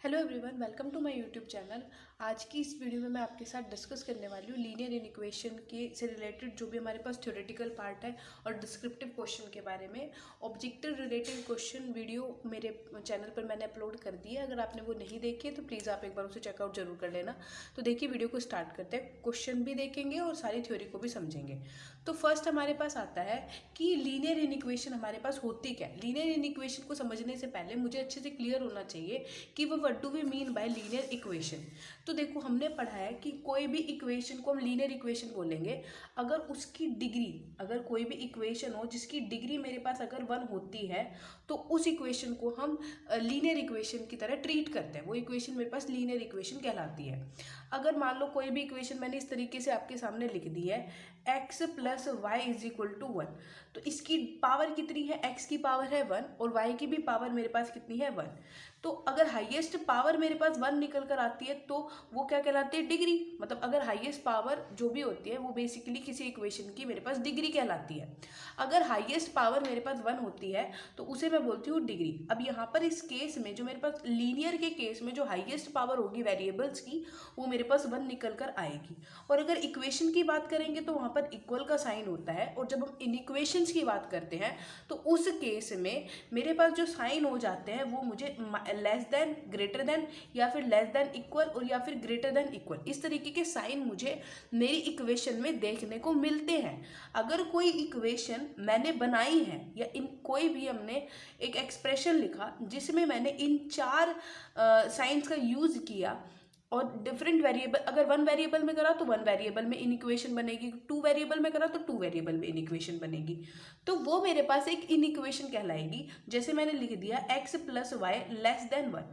Hello everyone, welcome to my YouTube channel. आज की इस वीडियो में मैं आपके साथ डिस्कस करने वाली हूँ लीनियर इक्वेशन के से रिलेटेड जो भी हमारे पास थ्योरेटिकल पार्ट है और डिस्क्रिप्टिव क्वेश्चन के बारे में। ऑब्जेक्टिव रिलेटेड क्वेश्चन वीडियो मेरे चैनल पर मैंने अपलोड कर दी है। अगर आपने वो नहीं देखी है तो प्लीज़ आप एक बार उसे चेकआउट जरूर कर लेना। तो देखिए, वीडियो को स्टार्ट करते हैं। क्वेश्चन भी देखेंगे और सारी थ्योरी को भी समझेंगे। तो फर्स्ट हमारे पास आता है कि लीनियर इक्वेशन हमारे पास होती क्या है। लीनियर इक्वेशन को समझने से पहले मुझे अच्छे से क्लियर होना चाहिए कि वो what do we mean by linear equation. तो देखो, हमने पढ़ा है कि कोई भी इक्वेशन को हम लीनियर इक्वेशन बोलेंगे अगर उसकी डिग्री, अगर कोई भी इक्वेशन हो जिसकी डिग्री मेरे पास अगर 1 होती है तो उस इक्वेशन को हम लीनियर इक्वेशन की तरह ट्रीट करते हैं। वो इक्वेशन मेरे पास लीनियर इक्वेशन कहलाती है। अगर मान लो कोई भी इक्वेशन मैंने इस तरीके से आपके सामने लिख दी है, x plus y is equal to 1, तो इसकी पावर कितनी है? x की पावर है 1 और y की भी पावर मेरे पास कितनी है? 1। तो अगर हाईएस्ट पावर मेरे पास 1 निकल कर आती है तो वो क्या कहलाती है? डिग्री। मतलब अगर हाईएस्ट पावर जो भी होती है वो बेसिकली किसी इक्वेशन की मेरे पास डिग्री कहलाती है। अगर हाईएस्ट पावर मेरे पास 1 होती है तो उसे मैं बोलती हूँ डिग्री। अब यहाँ पर इस केस में जो मेरे पास लीनियर के केस में जो हाईएस्ट पावर होगी वेरिएबल्स की, वो मेरे पास 1 निकल कर आएगी। और अगर इक्वेशन की बात करेंगे तो वहाँ पर इक्वल का साइन होता है। और जब हम इन इक्वेशंस की बात करते हैं तो उस केस में मेरे पास जो साइन हो जाते हैं वो मुझे लेस देन, ग्रेटर देन, या फिर लेस देन इक्वल, और या फिर ग्रेटर देन इक्वल, इस तरीके के साइन मुझे मेरी इक्वेशन में देखने को मिलते हैं। अगर कोई इक्वेशन मैंने बनाई है या इन कोई भी हमने एक एक्सप्रेशन लिखा जिसमें मैंने इन 4 साइंस का यूज किया और डिफरेंट वेरिएबल, अगर 1 वेरिएबल में करा तो 1 वेरिएबल में इन इक्वेशन बनेगी, 2 वेरिएबल में करा तो 2 वेरिएबल में इन इक्वेशन बनेगी, तो वो मेरे पास एक इन इक्वेशन कहलाएगी। जैसे मैंने लिख दिया x plus y less than 1,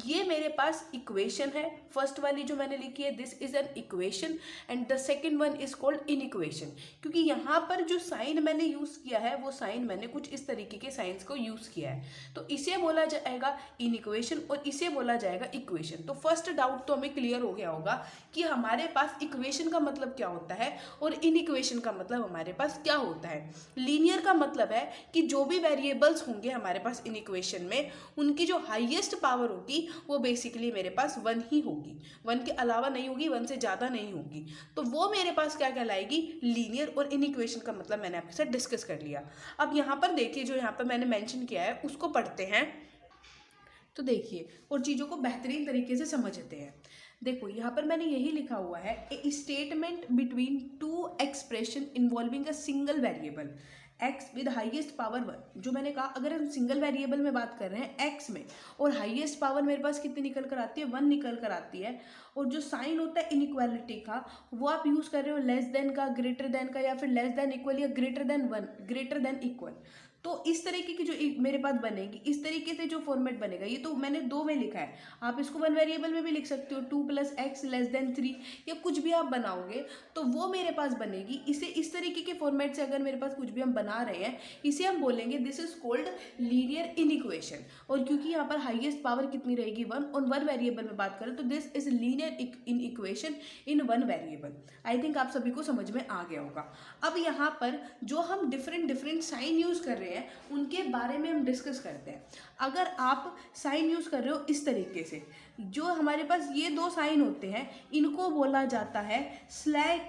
ये मेरे पास इक्वेशन है। फर्स्ट वाली जो मैंने लिखी है, this is an equation and the second one is called in equation. क्योंकि यहाँ पर जो साइन मैंने यूज किया है वो साइन मैंने कुछ इस तरीके के साइंस को यूज किया है, तो इसे बोला जाएगा इन इक्वेशन और इसे बोला जाएगा इक्वेशन। तो फर्स्ट डाउट तो हमें क्लियर हो गया होगा कि हमारे पास इक्वेशन का मतलब क्या होता है और इन इक्वेशन का मतलब हमारे पास क्या होता है। लीनियर का मतलब है कि जो भी वेरिएबल्स होंगे हमारे पास इन इक्वेशन में, उनकी जो हाईएस्ट पावर होगी वो बेसिकली मेरे पास 1 ही होगी, 1 के अलावा नहीं होगी, 1 से ज़्यादा नहीं होगी। तो वो मेरे पास क्या कहलाएगी? लीनियर। और इन इक्वेशन का मतलब मैंने आपके साथ डिस्कस कर लिया। अब यहाँ पर देखिए, जो यहाँ पर मैंने मेंशन किया है उसको पढ़ते हैं। तो देखिए, और चीज़ों को बेहतरीन तरीके से समझते हैं। देखो, यहाँ पर मैंने यही लिखा हुआ है, ए statement between two expression involving a single variable x with highest power 1। जो मैंने कहा, अगर हम सिंगल वेरिएबल में बात कर रहे हैं x में, और हाईएस्ट पावर मेरे पास कितनी निकल कर आती है? 1 निकल कर आती है। और जो साइन होता है इनइक्वालिटी का, वो आप यूज़ कर रहे हो लेस देन का, ग्रेटर देन का, या फिर लेस देन इक्वल या greater than 1, greater than equal. तो इस तरीके की जो मेरे पास बनेगी, इस तरीके से जो फॉर्मेट बनेगा, ये तो मैंने 2 में लिखा है। आप इसको 1 वेरिएबल में भी लिख सकते हो, 2 प्लस एक्स लेस देन 3, या कुछ भी आप बनाओगे तो वो मेरे पास बनेगी। इसे इस तरीके के फॉर्मेट से अगर मेरे पास कुछ भी हम बना रहे हैं, इसे हम बोलेंगे this is called linear in equation. और क्योंकि यहाँ पर हाईएस्ट पावर कितनी रहेगी? 1, और 1 वेरिएबल में बात करें तो this is linear in equation in 1 variable. I think आप सभी को समझ में आ गया होगा। अब यहाँ पर जो हम डिफरेंट साइन यूज कर रहे हैं उनके बारे में हम डिस्कस करते हैं। अगर आप साइन यूज कर रहे हो इस तरीके से, जो हमारे पास ये 2 साइन होते हैं, इनको बोला जाता है स्लैक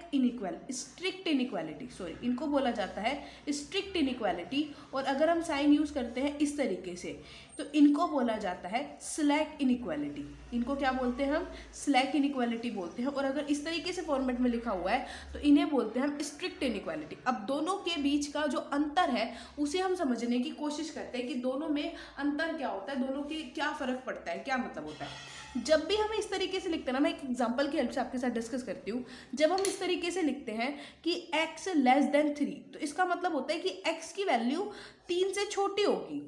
स्ट्रिक्ट इनइक्वालिटी, सॉरी, इनको बोला जाता है स्ट्रिक्ट इनइक्वालिटी। और अगर हम साइन यूज करते हैं इस तरीके से तो इनको बोला जाता है स्लैक इनइक्वालिटी। इनको क्या बोलते हैं? हम स्लैक इनइक्वालिटी बोलते हैं। और अगर इस तरीके से फॉर्मेट में लिखा हुआ है तो इन्हें बोलते हैं हम स्ट्रिक्ट इनइक्वालिटी। अब दोनों के बीच का जो अंतर है उसे हम समझने की कोशिश करते हैं कि दोनों में अंतर क्या होता है, दोनों के क्या फर्क पड़ता है, क्या मतलब होता है। जब भी हम इस तरीके से लिखते हैं ना, मैं एक एग्जांपल की हेल्प से आपके साथ डिस्कस करती हूँ। जब हम इस तरीके से लिखते हैं कि x लेस देन 3, तो इसका मतलब होता है कि x की वैल्यू 3 से छोटी होगी।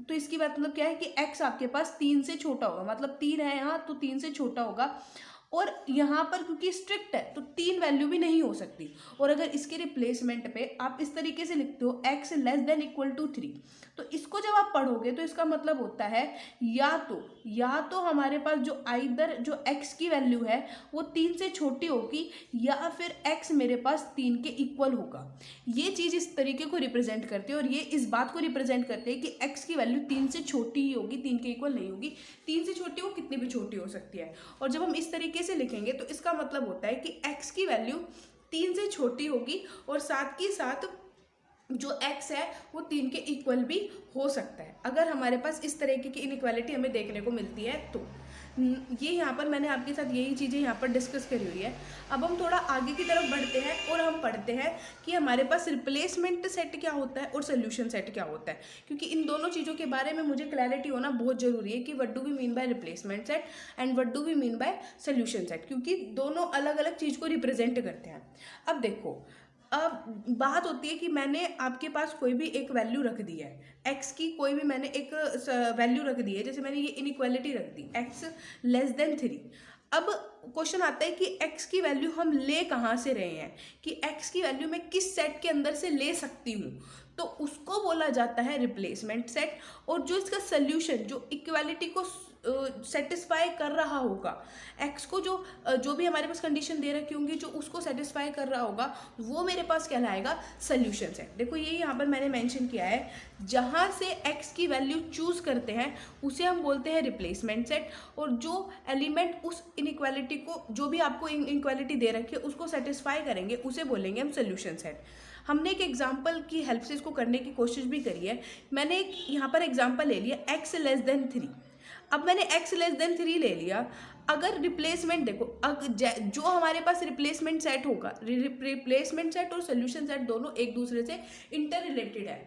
तो इसकी बात मतलब क्या है कि x आपके पास 3 से छोटा होगा, मतलब 3 है यहाँ तो 3 से छोटा होगा। और यहाँ पर क्योंकि स्ट्रिक्ट है तो 3 वैल्यू भी नहीं हो सकती। और अगर इसके रिप्लेसमेंट पे आप इस तरीके से लिखते हो x less than equal to 3, तो इसको जब आप पढ़ोगे तो इसका मतलब होता है या तो हमारे पास जो आइदर जो x की वैल्यू है वो 3 से छोटी होगी या फिर x मेरे पास 3 के इक्वल होगा। ये चीज़ इस तरीके को रिप्रेजेंट करती है और ये इस बात को रिप्रेजेंट करते हैं कि x की वैल्यू 3 से छोटी ही होगी, 3 के इक्वल नहीं होगी। 3 से छोटी वो कितनी भी छोटी हो सकती है। और जब हम इस तरीके से लिखेंगे तो इसका मतलब होता है कि x की वैल्यू 3 से छोटी होगी और साथ ही साथ जो x है वो 3 के इक्वल भी हो सकता है। अगर हमारे पास इस तरीके की इनइक्वालिटी हमें देखने को मिलती है तो ये यहाँ पर मैंने आपके साथ यही चीज़ें यहाँ पर डिस्कस करी हुई है। अब हम थोड़ा आगे की तरफ बढ़ते हैं और हम पढ़ते हैं कि हमारे पास रिप्लेसमेंट सेट क्या होता है और सोल्यूशन सेट क्या होता है, क्योंकि इन दोनों चीज़ों के बारे में मुझे क्लैरिटी होना बहुत ज़रूरी है कि what do we mean by replacement set and what do we mean by solution set, क्योंकि दोनों अलग अलग चीज़ को रिप्रेजेंट करते हैं। अब देखो, अब बात होती है कि मैंने आपके पास कोई भी एक वैल्यू रख दी है x की, कोई भी मैंने एक वैल्यू रख दी है, जैसे मैंने ये इनइक्वालिटी रख दी x लेस देन 3। अब क्वेश्चन आता है कि x की वैल्यू हम ले कहाँ से रहे हैं, कि x की वैल्यू मैं किस सेट के अंदर से ले सकती हूँ, तो उसको बोला जाता है रिप्लेसमेंट सेट। और जो इसका सोल्यूशन जो इक्वालिटी को सेटिस्फाई कर रहा होगा, x को जो भी हमारे पास कंडीशन दे रखी होंगी जो उसको सेटिस्फाई कर रहा होगा, वो मेरे पास कहलाएगा सोल्यूशन सेट। देखो ये यहाँ पर मैंने मेंशन किया है, जहाँ से x की वैल्यू चूज करते हैं उसे हम बोलते हैं रिप्लेसमेंट सेट, और जो एलिमेंट उस इनइक्वालिटी को, जो भी आपको इनइक्वालिटी दे रखी है उसको सेटिस्फाई करेंगे उसे बोलेंगे हम सोल्यूशन सेट। हमने एक एग्जाम्पल की हेल्प से इसको करने की कोशिश भी करी है। मैंने एक यहाँ पर एग्जाम्पल ले लिया x लेस देन 3। अब मैंने x लेस देन 3 ले लिया। अगर रिप्लेसमेंट देखो, जो हमारे पास रिप्लेसमेंट सेट होगा, रिप्लेसमेंट सेट और सोल्यूशन सेट दोनों एक दूसरे से इंटर रिलेटेड है।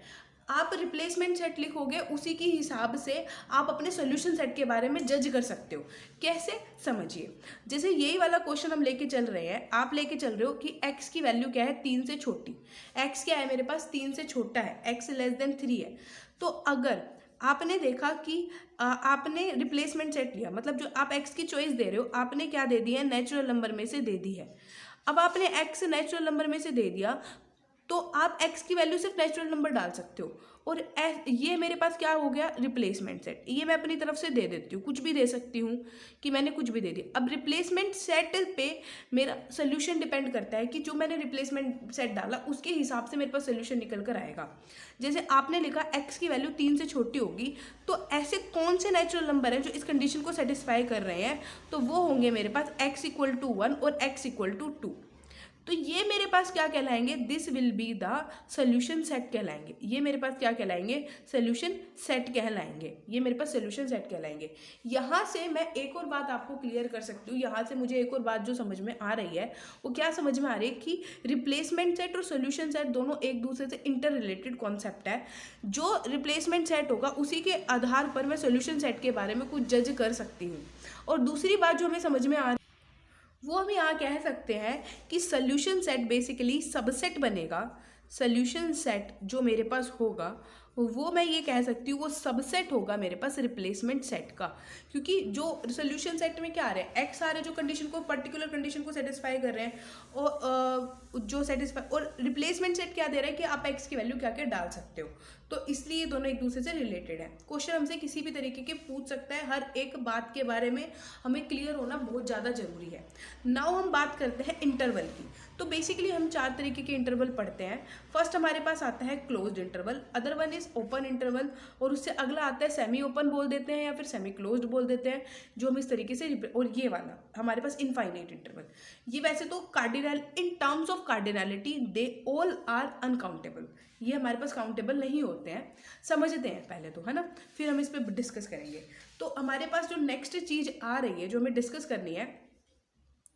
आप रिप्लेसमेंट सेट लिखोगे उसी के हिसाब से आप अपने सोल्यूशन सेट के बारे में जज कर सकते हो। कैसे, समझिए। जैसे यही वाला क्वेश्चन हम लेके चल रहे हैं, आप लेके चल रहे हो कि x की वैल्यू क्या है, 3 से छोटी। x क्या है मेरे पास, 3 से छोटा है, x लेस देन 3 है। तो अगर आपने देखा कि आपने रिप्लेसमेंट सेट लिया, मतलब जो आप x की चॉइस दे रहे हो आपने क्या दे दी है, नेचुरल नंबर में से दे दी है। अब आपने x नेचुरल नंबर में से दे दिया तो आप x की वैल्यू सिर्फ नेचुरल नंबर डाल सकते हो, और ये मेरे पास क्या हो गया, रिप्लेसमेंट सेट। ये मैं अपनी तरफ से दे देती हूँ, कुछ भी दे सकती हूँ कि मैंने कुछ भी दे दिया। अब रिप्लेसमेंट सेट पे मेरा सोल्यूशन डिपेंड करता है कि जो मैंने रिप्लेसमेंट सेट डाला उसके हिसाब से मेरे पास सोल्यूशन निकल कर आएगा। जैसे आपने लिखा x की वैल्यू 3 से छोटी होगी, तो ऐसे कौन से नेचुरल नंबर हैं जो इस कंडीशन को सेटिस्फाई कर रहे हैं, तो वो होंगे मेरे पास x इक्वल टू 1 और x इक्वल टू 2। तो ये मेरे पास क्या कहलाएंगे, this will be the solution set कहलाएंगे। ये मेरे पास क्या कहलाएंगे, सोल्यूशन सेट कहलाएंगे। ये मेरे पास सोल्यूशन सेट कहलाएंगे। यहाँ से मैं एक और बात आपको क्लियर कर सकती हूँ। यहाँ से मुझे एक और बात जो समझ में आ रही है वो क्या समझ में आ रही है कि रिप्लेसमेंट सेट और सोल्यूशन सेट दोनों एक दूसरे से इंटर रिलेटेड कॉन्सेप्ट है। जो रिप्लेसमेंट सेट होगा उसी के आधार पर मैं सोल्यूशन सेट के बारे में कुछ जज कर सकती हूँ। और दूसरी बात जो हमें समझ में आ, वो हम यहाँ कह सकते हैं कि सोल्यूशन सेट बेसिकली सबसेट बनेगा। सोल्यूशन सेट जो मेरे पास होगा वो मैं ये कह सकती हूँ वो सबसेट होगा मेरे पास रिप्लेसमेंट सेट का, क्योंकि जो सोल्यूशन सेट में क्या आ रहा है, एक्स आ रहा है जो कंडीशन को, पर्टिकुलर कंडीशन को सेटिस्फाई कर रहे हैं, और जो सेटिस्फाई, और रिप्लेसमेंट सेट क्या दे रहा है कि आप एक्स की वैल्यू क्या क्या डाल सकते हो। तो इसलिए ये दोनों एक दूसरे से रिलेटेड है। क्वेश्चन हमसे किसी भी तरीके के पूछ सकता है, हर एक बात के बारे में हमें क्लियर होना बहुत ज़्यादा जरूरी है। नाउ हम बात करते हैं इंटरवल की। तो बेसिकली हम 4 तरीके के इंटरवल पढ़ते हैं। फर्स्ट हमारे पास आता है closed interval, other one is open interval, और उससे अगला आता है सेमी ओपन बोल देते हैं या फिर सेमी क्लोज्ड बोल देते हैं, जो हम इस तरीके से, और ये वाला हमारे पास इनफाइनाइट इंटरवल। ये वैसे तो cardinal, in terms of cardinality they all are uncountable, ये हमारे पास काउंटेबल नहीं होते हैं। समझते हैं पहले तो, है ना, फिर हम इस पर डिस्कस करेंगे। तो हमारे पास जो नेक्स्ट चीज़ आ रही है जो हमें डिस्कस करनी है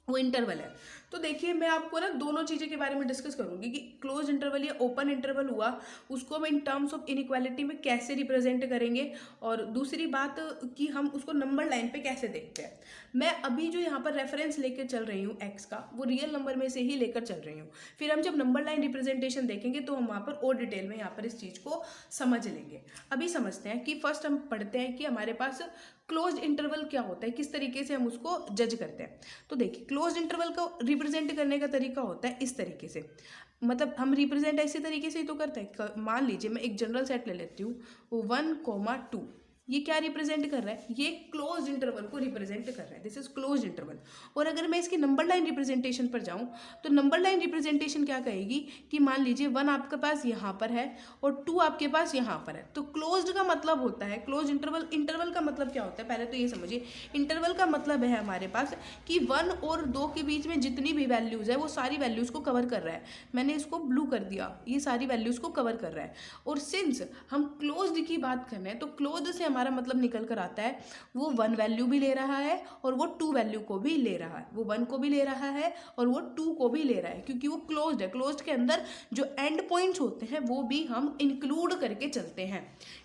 वो इंटरवल है। तो देखिए मैं आपको ना दोनों चीज़ें के बारे में डिस्कस करूंगी कि क्लोज इंटरवल या ओपन इंटरवल हुआ उसको हम इन टर्म्स ऑफ इनइक्वालिटी में कैसे रिप्रेजेंट करेंगे, और दूसरी बात कि हम उसको नंबर लाइन पे कैसे देखते हैं। मैं अभी जो यहाँ पर रेफरेंस लेकर चल रही हूँ एक्स का, वो रियल नंबर में से ही लेकर चल रही हूँ। फिर हम जब नंबर लाइन रिप्रेजेंटेशन देखेंगे तो हम वहाँ पर और डिटेल में यहाँ पर इस चीज़ को समझ लेंगे। अभी समझते हैं कि फर्स्ट हम पढ़ते हैं कि हमारे पास क्लोज्ड इंटरवल क्या होता है, किस तरीके से हम उसको जज करते हैं। तो देखिए क्लोज्ड इंटरवल को रिप्रेजेंट करने का तरीका होता है इस तरीके से, मतलब हम रिप्रेजेंट ऐसे तरीके से ही तो करते हैं। मान लीजिए मैं एक जनरल सेट ले लेती हूँ, 1, 2, ये क्या रिप्रेजेंट कर रहा है, ये क्लोज्ड इंटरवल को रिप्रेजेंट कर रहा है, दिस इज क्लोज्ड इंटरवल। और अगर मैं इसकी नंबर लाइन रिप्रेजेंटेशन पर जाऊं तो नंबर लाइन रिप्रेजेंटेशन क्या कहेगी कि मान लीजिए 1 आपके पास यहाँ पर है और 2 आपके पास यहाँ पर है। तो क्लोज्ड का मतलब होता है, क्लोज इंटरवल, इंटरवल का मतलब क्या होता है, पहले तो ये समझिए। इंटरवल का मतलब है हमारे पास कि 1 और 2 के बीच में जितनी भी वैल्यूज़ है वो सारी वैल्यूज़ को कवर कर रहा है। मैंने इसको ब्लू कर दिया, ये सारी वैल्यूज़ को कवर कर रहा है। और सिंस हम क्लोज्ड की बात कर रहे हैं तो क्लोज्ड से हमारा मतलब निकल कर आता है वो 1 वैल्यू भी ले रहा है और वो 2 वैल्यू को भी ले रहा है, वो 1 को भी ले रहा है और वो 2 को भी ले रहा है, क्योंकि वो क्लोज्ड है। क्लोज्ड के अंदर जो एंड पॉइंट्स होते हैं वो भी हम इंक्लूड करके चलते हैं।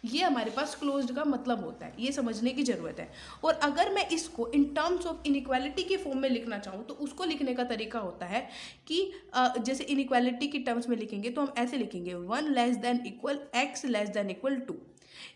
ये हमारे पास क्लोज्ड का मतलब होता है, ये समझने की जरूरत है। और अगर मैं इसको इन टर्म्स ऑफ इनइक्वालिटी के फॉर्म में लिखना चाहूँ तो उसको लिखने का तरीका होता है कि जैसे इनइक्वालिटी की टर्म्स में लिखेंगे तो हम ऐसे लिखेंगे 1 less than equal x less than equal 2।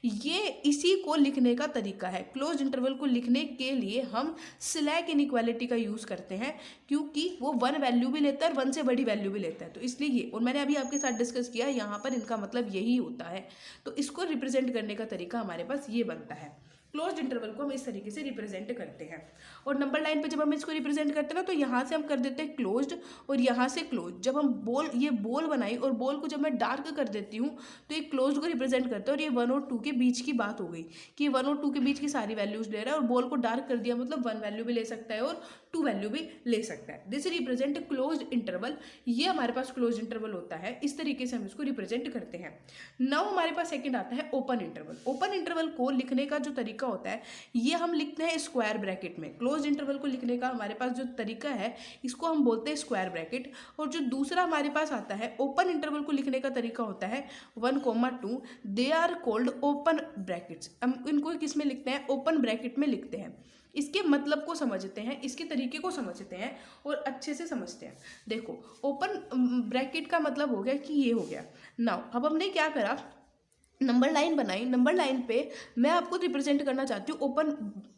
ये इसी को लिखने का तरीका है। क्लोज इंटरवल को लिखने के लिए हम स्लैक इनइक्वालिटी का यूज़ करते हैं, क्योंकि वो 1 वैल्यू भी लेता है और 1 से बड़ी वैल्यू भी लेता है, तो इसलिए ये। और मैंने अभी आपके साथ डिस्कस किया, यहाँ पर इनका मतलब यही होता है। तो इसको रिप्रेजेंट करने का तरीका हमारे पास ये बनता है। क्लोज्ड इंटरवल को हम इस तरीके से रिप्रेजेंट करते हैं। और नंबर लाइन पे जब हम इसको रिप्रेजेंट करते हैं ना, तो यहाँ से हम कर देते हैं क्लोज्ड और यहाँ से क्लोज। जब हम ये बॉल बनाई और बॉल को जब मैं डार्क कर देती हूँ तो ये क्लोज्ड को रिप्रेजेंट करता है। और ये 1 और 2 के बीच की बात हो गई कि 1 और 2 के बीच की सारी वैल्यूज ले रहा है, और बॉल को डार्क कर दिया मतलब 1 वैल्यू भी ले सकता है और 2 वैल्यू भी ले सकता है। This represent closed interval. ये हमारे पास क्लोज्ड इंटरवल होता है, इस तरीके से हम इसको रिप्रेजेंट करते हैं। नाउ हमारे पास सेकंड आता है ओपन इंटरवल। ओपन इंटरवल को लिखने का जो तरीका होता है ये हम लिखते हैं स्क्वायर ब्रैकेट में। क्लोज्ड इंटरवल को लिखने का हमारे पास जो तरीका है इसको हम बोलते हैं स्क्वायर ब्रैकेट। और जो दूसरा हमारे पास आता है ओपन इंटरवल को लिखने का तरीका होता है 1, 2, they are called open brackets. हम इनको किस में लिखते हैं, ओपन ब्रैकेट में लिखते हैं। इसके मतलब को समझते हैं, इसके तरीके को समझते हैं और अच्छे से समझते हैं। देखो ओपन ब्रैकेट का मतलब हो गया कि ये हो गया। नाउ अब हमने क्या करा, नंबर लाइन बनाई। नंबर लाइन पे मैं आपको रिप्रेजेंट करना चाहती हूँ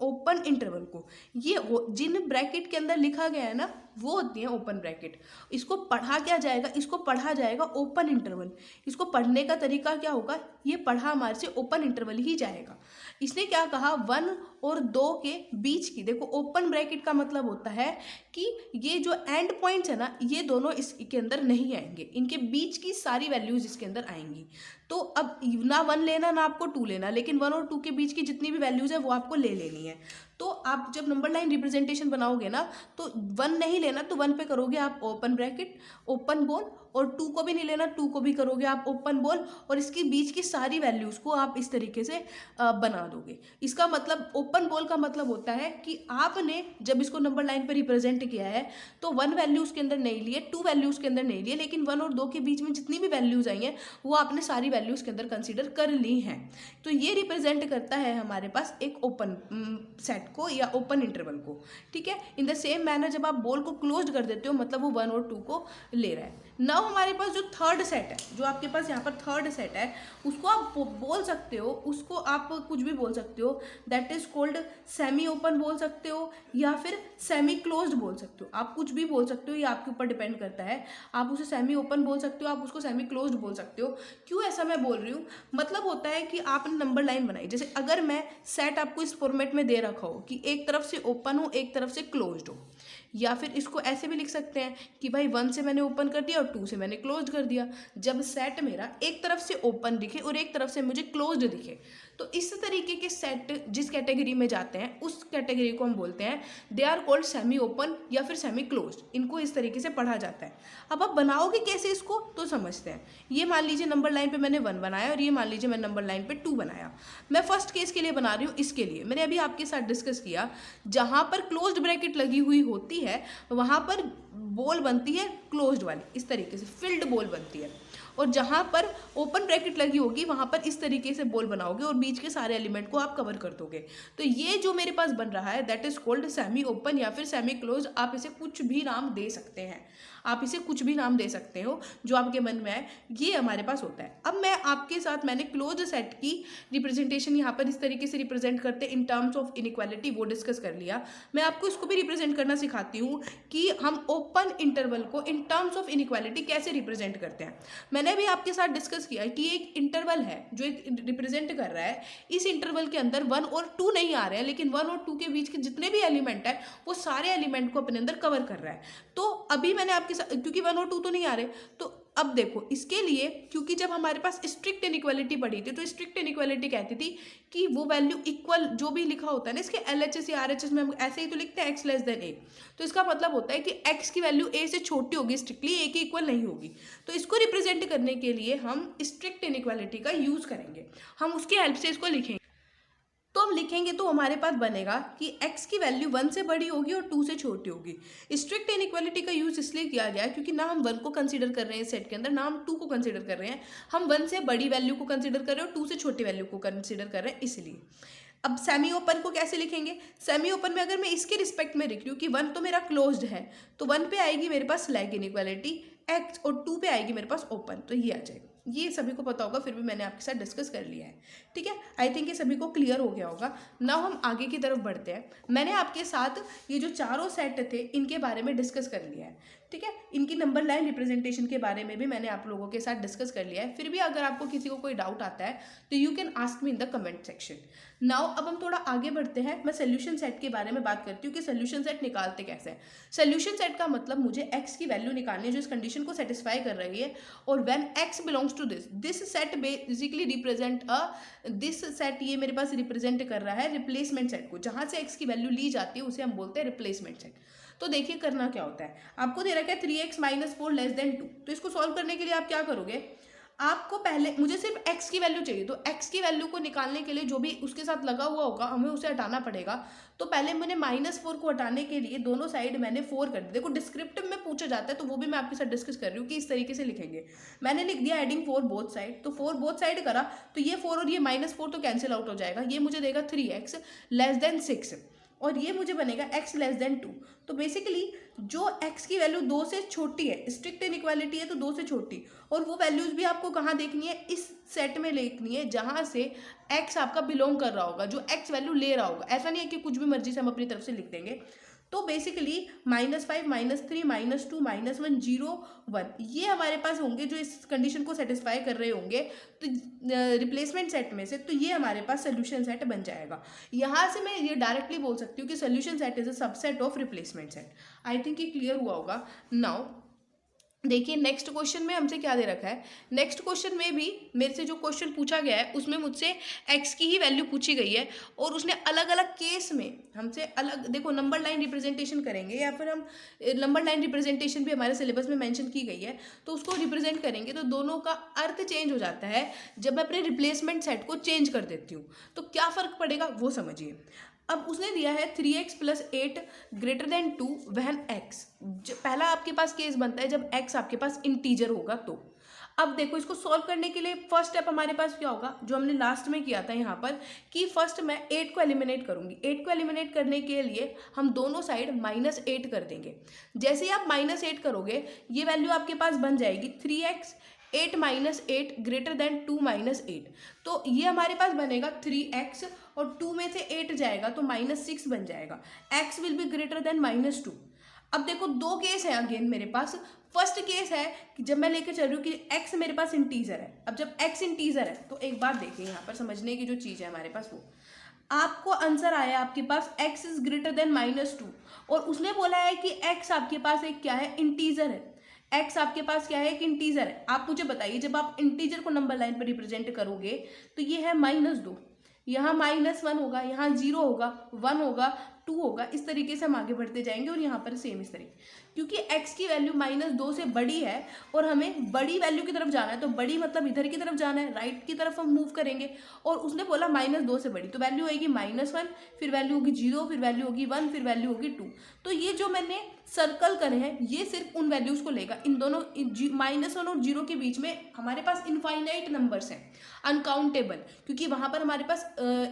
ओपन इंटरवल को। ये जिन ब्रैकेट के अंदर लिखा गया है ना वो होती है ओपन ब्रैकेट। इसको पढ़ा क्या जाएगा, इसको पढ़ा जाएगा ओपन इंटरवल। इसको पढ़ने का तरीका क्या होगा, ये पढ़ा हमारे से ओपन इंटरवल ही जाएगा। इसने क्या कहा, 1 और 2 के बीच की, देखो ओपन ब्रैकेट का मतलब होता है कि ये जो एंड पॉइंट्स है ना ये दोनों इसके अंदर नहीं आएंगे, इनके बीच की सारी वैल्यूज इसके अंदर आएंगी। तो अब ना 1 लेना ना आपको 2 लेना, लेकिन 1 और 2 के बीच की जितनी भी वैल्यूज है वो आपको ले लेनी है। तो आप जब नंबर लाइन रिप्रेजेंटेशन बनाओगे ना तो 1 नहीं लेना, तो 1 पे करोगे आप ओपन ब्रैकेट ओपन बॉल, और 2 को भी नहीं लेना, 2 को भी करोगे आप ओपन बॉल, और इसके बीच की सारी वैल्यूज को आप इस तरीके से बना दोगे। इसका मतलब ओपन बॉल का मतलब होता है कि आपने जब इसको नंबर लाइन पर रिप्रेजेंट किया है तो 1 वैल्यू उसके अंदर नहीं लिए, 2 वैल्यू उसके अंदर नहीं लिए, लेकिन 1 और 2 के बीच में जितनी भी वैल्यूज आई हैं वो आपने सारी वैल्यूज के अंदर कंसीडर कर ली हैं। तो ये रिप्रेजेंट करता है हमारे पास एक ओपन सेट को या ओपन इंटरवल को। ठीक है, इन द सेम मैनर जब आप बॉल को क्लोज कर देते हो मतलब वो 1 और 2 को ले रहा है। नाउ हमारे पास जो थर्ड सेट है, जो आपके पास यहाँ पर थर्ड सेट है, उसको आप बोल सकते हो, उसको आप कुछ भी बोल सकते हो, that is called semi open बोल सकते हो या फिर सेमी क्लोज्ड बोल सकते हो। आप कुछ भी बोल सकते हो, ये आपके ऊपर डिपेंड करता है। आप उसे सेमी ओपन बोल सकते हो, आप उसको सेमी क्लोज्ड बोल सकते हो। क्यों ऐसा मैं बोल रही हूँ, मतलब होता है कि आपने नंबर लाइन बनाई, जैसे अगर मैं सेट आपको इस फॉर्मेट में दे रखा हो कि एक तरफ से ओपन हो एक तरफ से क्लोज्ड हो, या फिर इसको ऐसे भी लिख सकते हैं कि भाई 1 से मैंने ओपन कर दिया और 2 से मैंने क्लोज कर दिया। जब सेट मेरा एक तरफ से ओपन दिखे और एक तरफ से मुझे क्लोज्ड दिखे, तो इस तरीके के सेट जिस कैटेगरी में जाते हैं उस कैटेगरी को हम बोलते हैं they are called semi open या फिर सेमी क्लोज्ड। इनको इस तरीके से पढ़ा जाता है। अब आप बनाओगे कैसे इसको तो समझते हैं। ये मान लीजिए नंबर लाइन पे मैंने 1 बनाया और ये मान लीजिए मैं नंबर लाइन पे 2 बनाया। मैं फर्स्ट केस के लिए बना रही हूँ, इसके लिए मैंने अभी आपके साथ डिस्कस किया, जहाँ पर क्लोज्ड ब्रैकेट लगी हुई होती है वहाँ पर बॉल बनती है क्लोज्ड वाली, इस तरीके से फिल्ड बॉल बनती है। और जहाँ पर ओपन ब्रैकेट लगी होगी वहाँ पर इस तरीके से बॉल बनाओगे और बीच के सारे एलिमेंट को आप कवर कर दोगे। तो ये जो मेरे पास बन रहा है that is called semi open या फिर सेमी क्लोज। आप इसे कुछ भी नाम दे सकते हैं, आप इसे कुछ भी नाम दे सकते हो जो आपके मन में है, ये हमारे पास होता है। अब मैं आपके साथ मैंने क्लोज सेट की रिप्रेजेंटेशन यहाँ पर इस तरीके से रिप्रेजेंट करते इन टर्म्स ऑफ इनइक्वालिटी वो डिस्कस कर लिया। मैं आपको इसको भी रिप्रेजेंट करना सिखाती हूँ कि हम ओपन इंटरवल को इन टर्म्स ऑफ इनइक्वालिटी कैसे रिप्रेजेंट करते हैं। मैंने भी आपके साथ डिस्कस किया कि एक इंटरवल है जो एक रिप्रेजेंट कर रहा है, इस इंटरवल के अंदर 1 और 2 नहीं आ रहे हैं, लेकिन 1 और 2 के बीच के जितने भी एलिमेंट है वो सारे एलिमेंट को अपने अंदर कवर कर रहा है। तो अभी मैंने आपके साथ, क्योंकि 1 और 2 तो नहीं आ रहे, तो अब देखो इसके लिए, क्योंकि जब हमारे पास स्ट्रिक्ट इनइक्वालिटी पड़ी थी तो स्ट्रिक्ट इनइक्वालिटी कहती थी कि वो वैल्यू इक्वल जो भी लिखा होता है ना इसके LHS या RHS में हम ऐसे ही तो लिखते हैं x लेस देन a, तो इसका मतलब होता है कि x की वैल्यू a से छोटी होगी, स्ट्रिक्टली a के इक्वल नहीं होगी। तो इसको रिप्रेजेंट करने के लिए हम स्ट्रिक्ट इनइक्वालिटी का यूज करेंगे, हम उसकी हेल्प से इसको लिखेंगे। तो हम लिखेंगे तो हमारे पास बनेगा कि x की वैल्यू 1 से बड़ी होगी और 2 से छोटी होगी। स्ट्रिक्ट इनइक्वालिटी का यूज इसलिए किया गया क्योंकि ना हम 1 को कंसीडर कर रहे हैं सेट के अंदर, ना हम 2 को कंसीडर कर रहे हैं, हम 1 से बड़ी वैल्यू को कंसीडर कर रहे हैं और 2 से छोटी वैल्यू को कंसीडर कर रहे हैं, इसलिए। अब सेमी ओपन को कैसे लिखेंगे? सेमी ओपन में अगर मैं इसके रिस्पेक्ट में लिख रही हूँ कि 1 तो मेरा क्लोज्ड है, तो 1 पे आएगी मेरे पास स्लैग इनइक्वालिटी x और 2 पे आएगी मेरे पास ओपन, तो ये आ जाएगा। ये सभी को पता होगा, फिर भी मैंने आपके साथ डिस्कस कर लिया है, ठीक है। आई थिंक ये सभी को क्लियर हो गया होगा। नाउ हम आगे की तरफ बढ़ते हैं। मैंने आपके साथ ये जो चारों सेट थे इनके बारे में डिस्कस कर लिया है, ठीक है। इनकी नंबर लाइन रिप्रेजेंटेशन के बारे में भी मैंने आप लोगों के साथ डिस्कस कर लिया है। फिर भी अगर आपको किसी को कोई डाउट आता है तो you can ask me in the comment section. Now अब हम थोड़ा आगे बढ़ते हैं। मैं सोल्यूशन सेट के बारे में बात करती हूँ कि सोल्यूशन सेट निकालते कैसे हैं। सोल्यूशन सेट का मतलब मुझे x की वैल्यू निकालनी है जो इस कंडीशन को सेटिस्फाई कर रही है, और when x belongs to this set basically represent this set, ये मेरे पास रिप्रेजेंट कर रहा है रिप्लेसमेंट सेट को, जहां से x की वैल्यू ली जाती है उसे हम बोलते हैं रिप्लेसमेंट सेट। तो देखिए करना क्या होता है, आपको दे रखा है 3x - 4 लेस देन 2। तो इसको सॉल्व करने के लिए आप क्या करोगे, आपको पहले मुझे सिर्फ x की वैल्यू चाहिए, तो x की वैल्यू को निकालने के लिए जो भी उसके साथ लगा हुआ होगा हमें उसे हटाना पड़ेगा। तो पहले मैंने -4 को हटाने के लिए दोनों साइड मैंने 4 कर दिया। देखो डिस्क्रिप्टिव में पूछा जाता है तो वो भी मैं आपके साथ डिस्कस कर रही हूँ कि इस तरीके से लिखेंगे। मैंने लिख दिया एडिंग 4 बोथ साइड, तो 4 बोथ साइड करा तो ये 4 और ये -4 तो कैंसिल आउट हो जाएगा, ये मुझे देगा 3x लेस देन 6 और ये मुझे बनेगा x लेस देन 2। तो बेसिकली जो x की वैल्यू 2 से छोटी है, स्ट्रिक्ट इनइक्वालिटी है तो 2 से छोटी, और वो वैल्यूज भी आपको कहाँ देखनी है, इस सेट में देखनी है जहाँ से x आपका बिलोंग कर रहा होगा, जो x वैल्यू ले रहा होगा। ऐसा नहीं है कि कुछ भी मर्जी से हम अपनी तरफ से लिख देंगे। तो बेसिकली -5 -3 -2 -1 0 1 ये हमारे पास होंगे जो इस कंडीशन को सेटिस्फाई कर रहे होंगे तो रिप्लेसमेंट सेट में से, तो ये हमारे पास सोल्यूशन सेट बन जाएगा। यहाँ से मैं ये डायरेक्टली बोल सकती हूँ कि solution set is a subset of replacement set. I think ये क्लियर हुआ होगा। नाउ देखिए नेक्स्ट क्वेश्चन में हमसे क्या दे रखा है। नेक्स्ट क्वेश्चन में भी मेरे से जो क्वेश्चन पूछा गया है उसमें मुझसे x की ही वैल्यू पूछी गई है, और उसने अलग अलग केस में हमसे अलग, देखो नंबर लाइन रिप्रेजेंटेशन करेंगे या फिर हम नंबर लाइन रिप्रेजेंटेशन भी हमारे सिलेबस में मेंशन की गई है, तो उसको रिप्रेजेंट करेंगे तो दोनों का अर्थ चेंज हो जाता है जब मैं अपने रिप्लेसमेंट सेट को चेंज कर देती हूँ। तो क्या फ़र्क पड़ेगा वो समझिए। अब उसने दिया है 3x + 8 > 2 व्हेन x, पहला आपके पास केस बनता है जब x आपके पास इंटीजर होगा। तो अब देखो इसको सॉल्व करने के लिए फर्स्ट स्टेप हमारे पास क्या होगा, जो हमने लास्ट में किया था यहाँ पर, कि फर्स्ट मैं 8 को एलिमिनेट करूँगी। 8 को एलिमिनेट करने के लिए हम दोनों साइड -8 कर देंगे। जैसे ही आप -8 करोगे ये वैल्यू आपके पास बन जाएगी 3x 8 - 8 > 2 - 8। तो ये हमारे पास बनेगा 3x और 2 में से 8 जाएगा तो -6 बन जाएगा। x will be greater then -2। अब देखो दो केस है अगेन मेरे पास। फर्स्ट केस है कि जब मैं लेके चल रही हूँ कि x मेरे पास इंटीजर है। अब जब x इंटीजर है तो एक बात देखिए यहाँ पर समझने की जो चीज़ है हमारे पास, वो आपको आंसर आया आपके पास x इज ग्रेटर देन -2, और उसने बोला है कि x आपके पास एक क्या है, इंटीजर है। x आपके पास क्या है, एक इंटीजर है। आप मुझे बताइए जब आप इंटीजर को नंबर लाइन पर रिप्रेजेंट करोगे तो ये है -2, यहाँ -1 होगा, यहाँ 0 होगा, 1 होगा, 2 होगा। इस तरीके से हम आगे बढ़ते जाएंगे और यहाँ पर सेम इस तरीके, क्योंकि x की वैल्यू -2 से बड़ी है और हमें बड़ी वैल्यू की तरफ जाना है, तो बड़ी मतलब इधर की तरफ जाना है, राइट की तरफ हम मूव करेंगे। और उसने बोला -2 से बड़ी, तो वैल्यू आएगी -1, फिर वैल्यू होगी 0, फिर वैल्यू होगी 1, फिर वैल्यू होगी 2। तो ये जो मैंने सर्कल करे हैं ये सिर्फ उन वैल्यूज को लेगा। इन दोनों -1 और 0 के बीच में हमारे पास इनफाइनाइट नंबर्स हैं, अनकाउंटेबल, क्योंकि वहां पर हमारे पास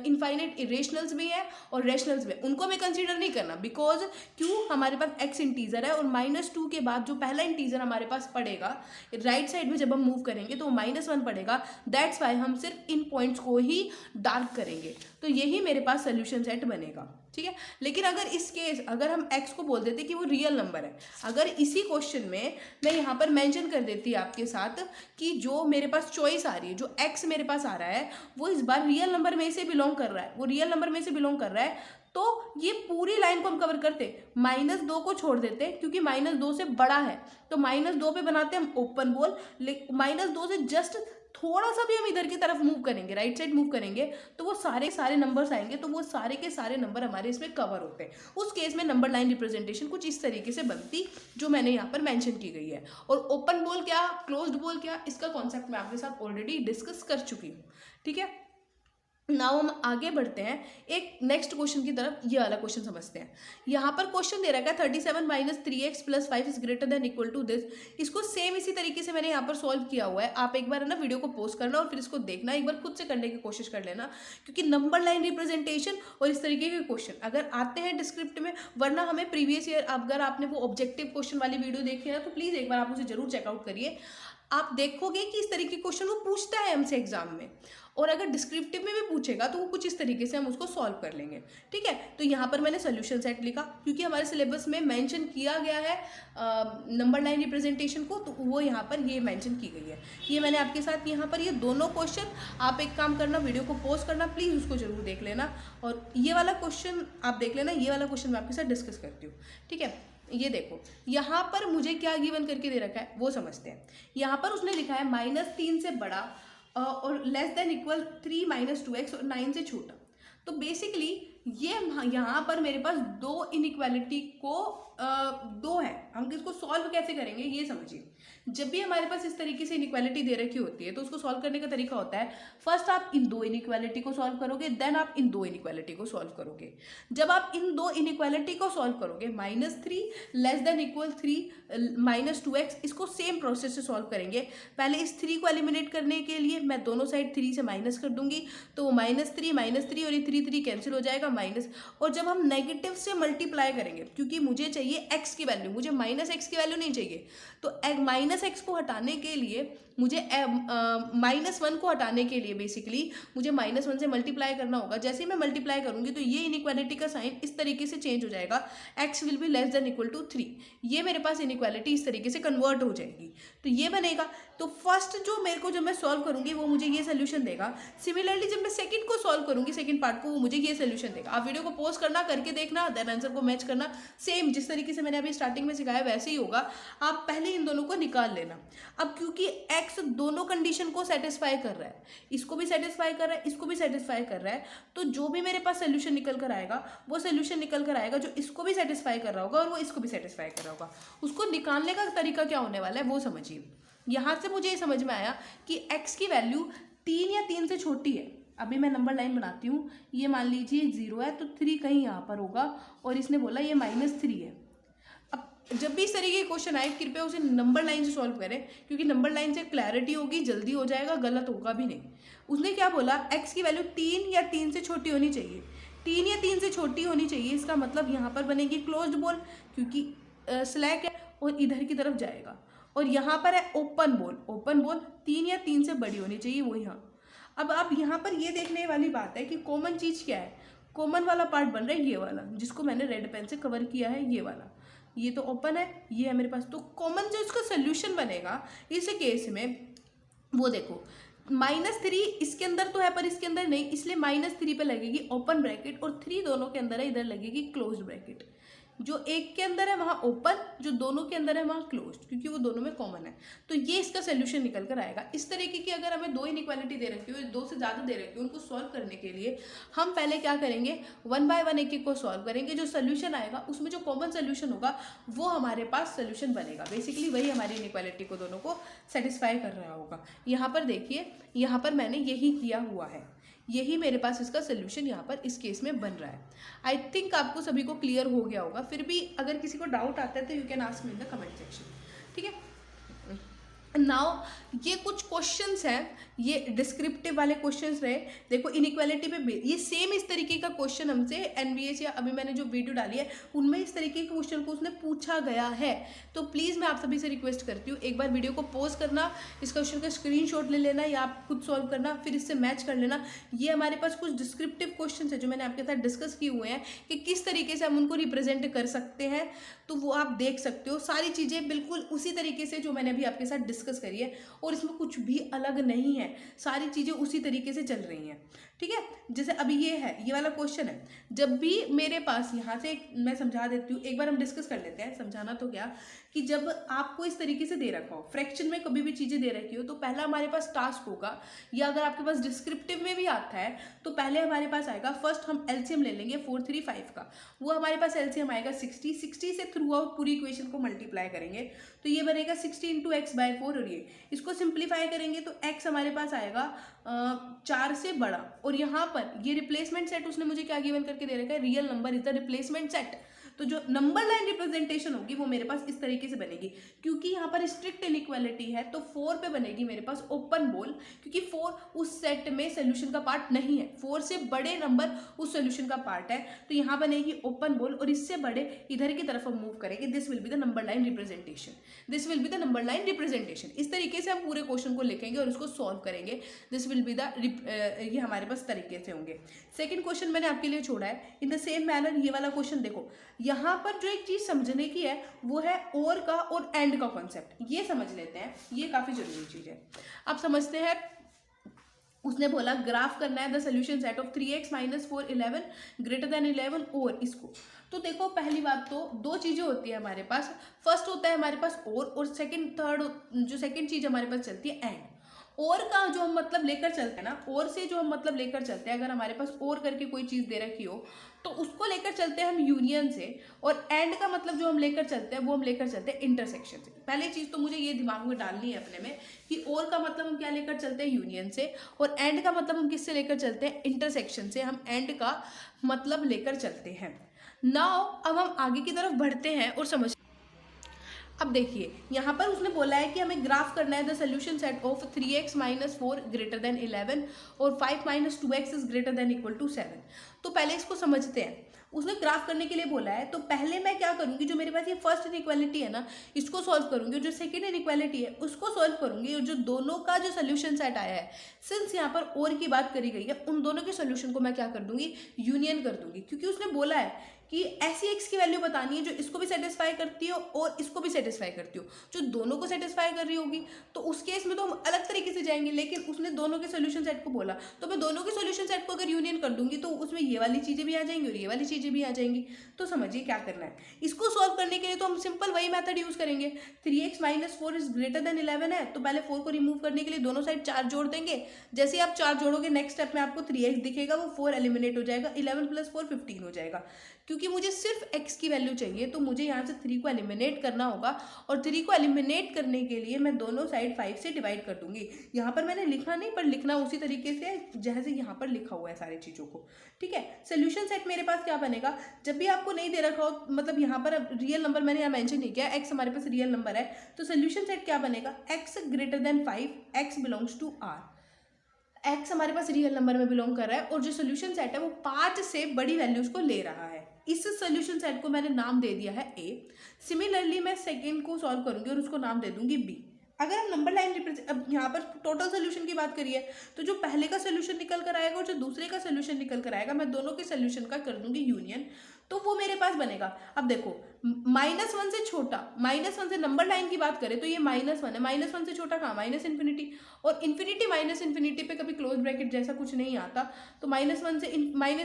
इनफाइनाइट इरेशनल्स भी है और रेशनल्स भी है, उनको हमें कंसीडर नहीं करना। बिकॉज क्यों, हमारे पास x इंटीजर है और -2 के बाद जो पहला इंटीजर हमारे पास पड़ेगा राइट साइड में जब हम मूव करेंगे तो -1 पड़ेगा। दैट्स वाई हम सिर्फ इन पॉइंट्स को ही डार्क करेंगे, तो यही मेरे पास सोल्यूशन सेट बनेगा। ठीक है, लेकिन अगर इस केस अगर हम x को बोल देते कि वो रियल नंबर है, अगर इसी क्वेश्चन में मैं यहाँ पर मेंशन कर देती आपके साथ कि जो मेरे पास चॉइस आ रही है, जो x मेरे पास आ रहा है वो इस बार रियल नंबर में से बिलोंग कर रहा है, वो रियल नंबर में से बिलोंग कर रहा है, तो ये पूरी लाइन को हम कवर करते, -2 को छोड़ देते क्योंकि -2 से बड़ा है, तो -2 पे बनाते हम ओपन बोल। -2 से जस्ट थोड़ा सा भी हम इधर की तरफ मूव करेंगे, राइट साइड मूव करेंगे, तो वो सारे नंबर्स आएंगे, तो वो सारे के सारे नंबर हमारे इसमें कवर होते हैं। उस केस में नंबर लाइन रिप्रेजेंटेशन कुछ इस तरीके से बनती जो मैंने यहाँ पर मेंशन की गई है। और ओपन बोल क्या, क्लोज्ड बोल क्या, इसका कॉन्सेप्ट मैं आपके साथ ऑलरेडी डिस्कस कर चुकी हूँ। ठीक है, नाउ हम आगे बढ़ते हैं एक नेक्स्ट क्वेश्चन की तरफ। ये वाला क्वेश्चन समझते हैं। यहाँ पर क्वेश्चन दे रखा है 37 - 3x + 5 is greater than equal to this. इसको सेम इसी तरीके से मैंने यहाँ पर सॉल्व किया हुआ है। आप एक बार है ना वीडियो को पॉज करना और फिर इसको देखना, एक बार खुद से करने की कोशिश कर लेना, क्योंकि नंबर लाइन रिप्रेजेंटेशन और इस तरीके के क्वेश्चन अगर आते हैं डिस्क्रिप्ट में, वरना हमें प्रीवियस ईयर अगर आपने वो ऑब्जेक्टिव क्वेश्चन वाली वीडियो देखी है ना, तो प्लीज़ एक बार आप उसे जरूर चेकआउट करिए। आप देखोगे कि इस तरीके के क्वेश्चन वो पूछता है हमसे एग्जाम में, और अगर डिस्क्रिप्टिव में भी पूछेगा तो वो कुछ इस तरीके से हम उसको सॉल्व कर लेंगे। ठीक है, तो यहाँ पर मैंने सोल्यूशन सेट लिखा क्योंकि हमारे सिलेबस में मेंशन किया गया है नंबर लाइन रिप्रेजेंटेशन को, तो वो यहाँ पर ये मेंशन की गई है। ये मैंने आपके साथ यहाँ पर ये दोनों क्वेश्चन, आप एक काम करना, वीडियो को पॉज करना, प्लीज़ उसको जरूर देख लेना, और ये वाला क्वेश्चन आप देख लेना, ये वाला क्वेश्चन मैं आपके साथ डिस्कस करती हूँ। ठीक है, ये देखो यहाँ पर मुझे क्या गिवन करके दे रखा है वो समझते हैं। यहाँ पर उसने लिखा है -3 से बड़ा और << 3 - 2x और 9 से छोटा। तो बेसिकली ये यहाँ पर मेरे पास दो इनइक्वालिटी को दो है, हम इसको सॉल्व कैसे करेंगे ये समझिए। जब भी हमारे पास इस तरीके से इनइक्वालिटी दे रखी होती है तो उसको सॉल्व करने का तरीका होता है, फर्स्ट आप इन दो इनइक्वालिटी को सॉल्व करोगे, देन आप इन दो इनइक्वालिटी को सॉल्व करोगे। जब आप इन दो इनइक्वालिटी को सॉल्व करोगे, -3 << 3 - 2x, इसको सेम प्रोसेस से सॉल्व करेंगे। पहले इस 3 को एलिमिनेट करने के लिए मैं दोनों साइड 3 से माइनस कर दूंगी, तो वो -3 और ये 3 कैंसिल हो जाएगा माइनस। और जब हम नेगेटिव से मल्टीप्लाई करेंगे, क्योंकि मुझे चाहिए x की वैल्यू, मुझे -x की वैल्यू नहीं चाहिए, तो -x को हटाने के लिए मुझे -1 को हटाने के लिए बेसिकली मुझे -1 से मल्टीप्लाई करना होगा। जैसे ही मैं मल्टीप्लाई करूंगी तो ये इनइक्वालिटी का साइन इस तरीके से चेंज हो जाएगा, x विल बी << 3। ये मेरे पास इनइक्वालिटी इस तरीके से कन्वर्ट हो जाएगी, तो ये बनेगा। तो फर्स्ट जो मेरे को जब मैं सॉल्व करूंगी वो मुझे ये सोल्यूशन देगा। सिमिलरली जब मैं सेकंड को सॉल्व करूंगी, सेकंड पार्ट को, वो मुझे ये सोल्यूशन देगा। आप वीडियो को पॉज करना, करके देखना, देन आंसर को मैच करना, सेम जिस तरीके से मैंने अभी स्टार्टिंग में सिखाया वैसे ही होगा। आप पहले इन दोनों को निकाल लेना। अब क्योंकि x दोनों कंडीशन को सेटिस्फाई कर रहा है, इसको भी सेटिस्फाई कर रहा है, इसको भी सेटिस्फाई कर रहा है, तो जो भी मेरे पास सोल्यूशन निकल कर आएगा वो सोल्यूशन निकल कर आएगा जो इसको भी सेटिस्फाई कर रहा होगा और वो इसको भी सेटिस्फाई कर रहा होगा। उसको निकालने का तरीका क्या होने वाला है वो समझिए। यहाँ से मुझे ये समझ में आया कि x की वैल्यू 3 या 3 से छोटी है। अभी मैं नंबर लाइन बनाती हूँ, ये मान लीजिए 0 है तो 3 कहीं यहाँ पर होगा, और इसने बोला ये -3 है। अब जब भी इस तरीके के क्वेश्चन आए कृपया उसे नंबर लाइन से सॉल्व करें, क्योंकि नंबर लाइन से क्लैरिटी होगी, जल्दी हो जाएगा, गलत होगा भी नहीं। उसने क्या बोला, x की वैल्यू 3 या 3 से छोटी होनी चाहिए। 3 या 3 से छोटी होनी चाहिए, इसका मतलब यहाँ पर बनेगी क्लोज्ड बॉल, क्योंकि स्लैक है और इधर की तरफ जाएगा। और यहाँ पर है ओपन बॉल, ओपन बॉल 3 या 3 से बड़ी होनी चाहिए, वो यहाँ। अब आप यहाँ पर ये देखने वाली बात है कि कॉमन चीज़ क्या है। कॉमन वाला पार्ट बन रहा है ये वाला, जिसको मैंने रेड पेन से कवर किया है, ये वाला। ये तो ओपन है, ये है मेरे पास। तो कॉमन जो इसका सोल्यूशन बनेगा इस केस में, वो देखो -3 इसके अंदर तो है पर इसके अंदर नहीं, इसलिए -3 पे लगेगी ओपन ब्रैकेट, और 3 दोनों के अंदर है, इधर लगेगी क्लोज्ड ब्रैकेट। जो एक के अंदर है वहाँ ओपन, जो दोनों के अंदर है वहाँ क्लोज्ड, क्योंकि वो दोनों में कॉमन है। तो ये इसका सोल्यूशन निकल कर आएगा। इस तरीके की अगर हमें दो इनइक्वालिटी दे रखी हो, दो से ज़्यादा दे रखी हो, उनको सॉल्व करने के लिए हम पहले क्या करेंगे, वन बाय वन एक एक को सॉल्व करेंगे। जो सोल्यूशन आएगा उसमें जो कॉमन सोल्यूशन होगा वो हमारे पास सोल्यूशन बनेगा। बेसिकली वही हमारी इनइक्वालिटी को दोनों को सेटिस्फाई कर रहा होगा। यहाँ पर देखिए, यहाँ पर मैंने यही किया हुआ है, यही मेरे पास इसका सोल्यूशन यहाँ पर इस केस में बन रहा है। आई थिंक आपको सभी को क्लियर हो गया होगा। फिर भी अगर किसी को डाउट आता है तो you can ask me in the comment section, ठीक है। नाउ ये कुछ क्वेश्चंस हैं, ये डिस्क्रिप्टिव वाले क्वेश्चंस रहे। देखो इनइक्वालिटी पे ये सेम इस तरीके का क्वेश्चन हमसे एनवीएस या अभी मैंने जो वीडियो डाली है उनमें इस तरीके के क्वेश्चन को उसने पूछा गया है। तो प्लीज़ मैं आप सभी से रिक्वेस्ट करती हूँ, एक बार वीडियो को पॉज करना, इस क्वेश्चन का स्क्रीनशॉट ले लेना या आप खुद सॉल्व करना, फिर इससे मैच कर लेना। ये हमारे पास कुछ डिस्क्रिप्टिव क्वेश्चन है जो मैंने आपके साथ डिस्कस किए हुए हैं कि किस तरीके से हम उनको रिप्रेजेंट कर सकते हैं। तो वो आप देख सकते हो, सारी चीज़ें बिल्कुल उसी तरीके से जो मैंने अभी आपके साथ डिस्कस करी है, और इसमें कुछ भी अलग नहीं है, सारी चीज़ें उसी तरीके से चल रही हैं, ठीक है। जैसे अभी ये है, ये वाला क्वेश्चन है, जब भी मेरे पास यहाँ से मैं समझा देती हूँ, एक बार हम डिस्कस कर लेते हैं। समझाना तो क्या कि जब आपको इस तरीके से दे रखा हो, फ्रैक्शन में कभी भी चीज़ें दे रखी हो, तो पहला हमारे पास टास्क होगा, या अगर आपके पास डिस्क्रिप्टिव में भी आता है तो पहले हमारे पास आएगा, फर्स्ट हम एलसीएम ले लेंगे 435 का, वो हमारे पास एलसीएम आएगा 60 से थ्रू आउट पूरी इक्वेशन को मल्टीप्लाई करेंगे तो ये बनेगा 60 इंटू एक्स बाय 4, और ये इसको सिंप्लीफाई करेंगे तो एक्स हमारे पास आएगा 4 से बड़ा। और यहाँ पर ये रिप्लेसमेंट सेट उसने मुझे क्या गिवन करके दे रखा है, real number is the replacement set. तो जो नंबर लाइन रिप्रेजेंटेशन होगी वो मेरे पास इस तरीके से बनेगी, क्योंकि यहाँ पर स्ट्रिक्ट इनइक्वालिटी है तो 4 पे बनेगी मेरे पास ओपन बोल, क्योंकि 4 उस सेट में सोल्यूशन का पार्ट नहीं है, 4 से बड़े नंबर उस सोल्यूशन का पार्ट है। तो यहाँ बनेगी ओपन बोल, और इससे बड़े इधर की तरफ हम मूव करेंगे, this will be the number line representation, this will be the number line representation. इस तरीके से हम पूरे क्वेश्चन को लिखेंगे और उसको सॉल्व करेंगे, दिस विल बी द ये हमारे पास तरीके से होंगे। सेकेंड क्वेश्चन मैंने आपके लिए छोड़ा है इन द सेम मैनर। ये वाला क्वेश्चन देखो, यहाँ पर जो एक चीज समझने की है वो है और का और एंड का कॉन्सेप्ट, ये समझ लेते हैं, ये काफी जरूरी चीज है। आप समझते हैं, उसने बोला ग्राफ करना है the solution set of 3x - 4 11 greater than 11 और इसको। तो देखो पहली बात तो दो चीजें होती है हमारे पास, फर्स्ट होता है हमारे पास और सेकंड जो सेकंड चीज हमारे पास चलती है एंड। और का जो हम मतलब लेकर चलते हैं ना, और से जो हम मतलब लेकर चलते हैं, अगर हमारे पास और करके कोई चीज़ दे रखी हो तो उसको लेकर चलते हैं हम यूनियन से, और एंड का मतलब जो हम लेकर चलते हैं वो हम लेकर चलते हैं इंटरसेक्शन से। पहली चीज़ तो मुझे ये दिमाग में डालनी है अपने में कि और का मतलब हम क्या लेकर चलते हैं यूनियन से, और एंड का मतलब हम किससे लेकर चलते हैं, इंटरसेक्शन से हम एंड का मतलब लेकर चलते हैं। नाउ अब हम आगे की तरफ बढ़ते हैं और समझ। अब देखिए यहाँ पर उसने बोला है कि हमें ग्राफ करना है the solution set of 3x - 4 greater than 11 और 5 - 2x is greater than equal to 7। तो पहले इसको समझते हैं, उसने ग्राफ करने के लिए बोला है। तो पहले मैं क्या करूँगी, जो मेरे पास ये फर्स्ट इनइक्वालिटी है ना इसको सॉल्व करूँगी, और जो सेकेंड इनइक्वालिटी है उसको सॉल्व करूँगी, और जो दोनों का जो सोल्यूशन सेट आया है, सिंस यहाँ पर और की बात करी गई है, उन दोनों के सोल्यूशन को मैं क्या कर दूंगी, यूनियन कर दूंगी। क्योंकि उसने बोला है कि ऐसी एक्स की वैल्यू बतानी है जो इसको भी सेटिस्फाई करती हो और इसको भी सेटिस्फाई करती हो, जो दोनों को सेटिस्फाई कर रही होगी। तो उस केस में तो हम अलग तरीके से जाएंगे, लेकिन उसने दोनों के सोल्यूशन सेट को बोला, तो मैं दोनों के सोल्यूशन सेट को अगर यूनियन कर दूंगी तो उसमें ये वाली चीज़ें भी आ जाएंगी और ये वाली चीज़ें भी आ जाएंगी। तो समझिए क्या करना है, इसको सॉल्व करने के लिए तो हम सिंपल वही मेथड यूज करेंगे। 3x - 4 इज ग्रेटर देन 11 है, तो पहले 4 को रिमूव करने के लिए दोनों साइड 4 जोड़ देंगे। जैसे आप 4 जोड़ोगे नेक्स्ट स्टेप में आपको 3x दिखेगा, वो 4 एलिमिनेट हो जाएगा, 11 + 4 15 हो जाएगा। क्योंकि मुझे सिर्फ x की वैल्यू चाहिए तो मुझे यहाँ से 3 को एलिमिनेट करना होगा, और 3 को एलिमिनेट करने के लिए मैं दोनों साइड 5 से डिवाइड कर दूंगी। यहाँ पर मैंने लिखा नहीं, पर लिखना उसी तरीके से जैसे यहाँ पर लिखा हुआ है सारी चीज़ों को, ठीक है। सोल्यूशन सेट मेरे पास क्या बनेगा, जब भी आपको नहीं दे रखा हो, मतलब यहाँ पर रियल नंबर मैंने यहाँ मेंशन नहीं किया, x हमारे पास रियल नंबर है, तो सोल्यूशन सेट क्या बनेगा, x greater than 5, x belongs to r। x हमारे पास रियल नंबर में बिलोंग कर रहा है, और जो सोल्यूशन सेट है वो 5 से बड़ी वैल्यूज को ले रहा है। इस सोल्यूशन सेट को मैंने नाम दे दिया है A। सिमिलरली मैं सेकेंड को सॉल्व करूंगी और उसको नाम दे दूंगी B। अगर हम नंबर लाइन रिप्रेजेंट, अब यहाँ पर टोटल सोल्यूशन की बात करिए, तो जो पहले का सोल्यूशन निकल कर आएगा और जो दूसरे का सोल्यूशन निकल कर आएगा, मैं दोनों के सोल्यूशन का कर दूंगी यूनियन। तो वो मेरे पास बनेगा। अब देखो -1 से छोटा, -1 से नंबर लाइन की बात करें तो ये -1 है, -1 से छोटा कहाँ, -इन्फिनिटी, और इन्फिनिटी -इन्फिनिटी पे कभी क्लोज ब्रैकेट जैसा कुछ नहीं आता, तो -1 से